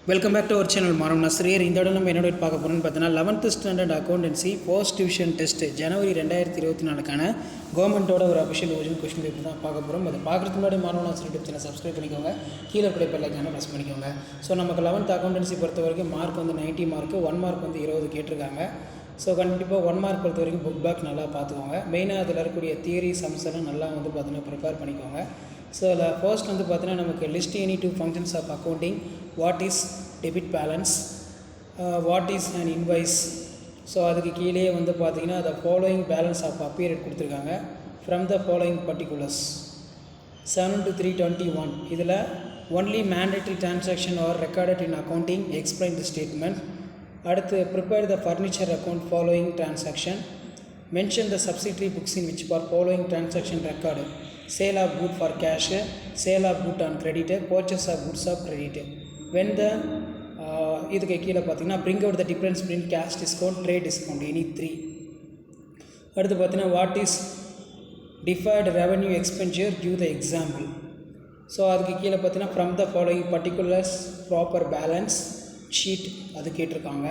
Welcome back to our channel மாணவ நஸ்ரியர். இந்த இடம் நம்ம என்னோட பார்க்க போகிறோம்னு பார்த்தீங்கன்னா 11th standard accountancy post division test ஜனவரி 2024க்கான கவர்மெண்ட்டோட ஒரு அஃபிஷியல் ஒரிஜினல் கொஸ்டின் பேப்பர் தான் பார்க்க போகிறோம். அதை பார்க்குறதுக்கு முன்னாடி மாணவ நஸ்ரியர் யூடியூப் சேனல் சப்ஸ்கிரைப் பண்ணிக்கோங்க, கீழே கூட பெல் ஐக்கானை ப்ரெஸ் பண்ணிக்கோங்க. ஸோ நமக்கு 11th அக்கௌண்டன்சி பொறுத்த வரைக்கும் மார்க் வந்து 90 மார்க்கு, 1 மார்க் வந்து 20 கேட்டிருக்காங்க. ஸோ கண்டிப்பாக 1 மார்க் பொறுத்த வரைக்கும் புக் பேக் நல்லா பார்த்துக்கோங்க. மெயினாக அதில் இருக்கக்கூடிய தியரி சம்ஸ் எல்லாம் நல்லா வந்து பார்த்தீங்கன்னா ப்ரிப்பேர் பண்ணிக்கோங்க. ஸோ அதில் ஃபர்ஸ்ட் வந்து பார்த்தீங்கன்னா நமக்கு list any two functions of accounting, what is debit balance, what is and invoice. So அதுக்கு கீழே வந்து பார்த்தீங்கன்னா the following balance of a period கொடுத்துருக்காங்க from the following particulars 7 to 321. இதில் only mandatory transaction are recorded in accounting, explain the statement. அடுத்து prepare the furniture account following transaction, mention the subsidiary books in which for following transaction recorded: sale of good for cash, sale of good on credit, purchase of goods of credit. When the இதுக்கு கீழே பார்த்தீங்கன்னா bring out the difference between cash discount, trade discount, any 3. அடுத்து பார்த்தீங்கன்னா what is deferred revenue expenditure, give the example. So அதுக்கு கீழே பார்த்தீங்கன்னா from the following particulars proper balance sheet அது கேட்டிருக்காங்க.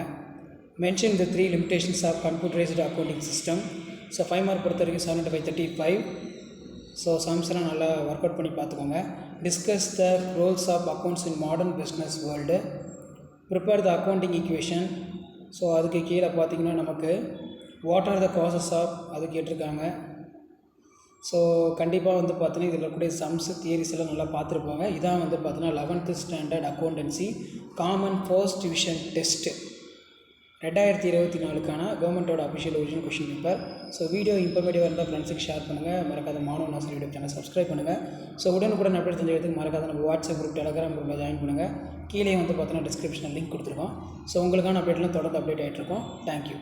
mention the 3 limitations of computerized accounting system. So 5 mark பொறுத்த வரைக்கும் 7/35. So சம்ஸ்லாம் நல்லா ஒர்க் அவுட் பண்ணி பார்த்துக்கோங்க. Discuss the roles of accounts in modern business world, prepare the accounting equation. So அதுக்கு கீழே பார்த்தீங்கன்னா நமக்கு what are the causes of அது கேட்டிருக்காங்க. ஸோ கண்டிப்பாக வந்து பார்த்தீங்கன்னா இதில் இருக்கக்கூடிய சம்ஸ் தியரிஸ் எல்லாம் நல்லா பார்த்துருப்பாங்க. இதான் வந்து பார்த்தீங்கன்னா 11th standard accountancy common first division test 2024க்கான கவர்மெண்ட்டோட official original question paper. So video இன்ஃபர்மேட்டிவாக இருந்தால் ஃப்ரெண்ட்ஸுக்கு ஷேர் பண்ணுங்கள். மறக்காத மாணவ நஸ்ரியர் யூடியூப் சேனல் சப்ஸ்கிரைப் பண்ணுங்கள். ஸோ உடனுக்குடன் அப்டேட் தெரிஞ்சதுக்கு மறக்காத நம்ம வாட்ஸ்அப் குரூப், டெலகிராம் குரூப்பில் ஜாயின் பண்ணுங்கள். கீழே வந்து பார்த்தீங்கன்னா டிஸ்கிரிப்ஷனில் லிங்க் கொடுத்துருக்கோம். ஸோ உங்களுக்கான அப்டேட்லாம் தொடர்ந்து அப்டேட் ஆகிட்ருக்கோம். தேங்க்யூ.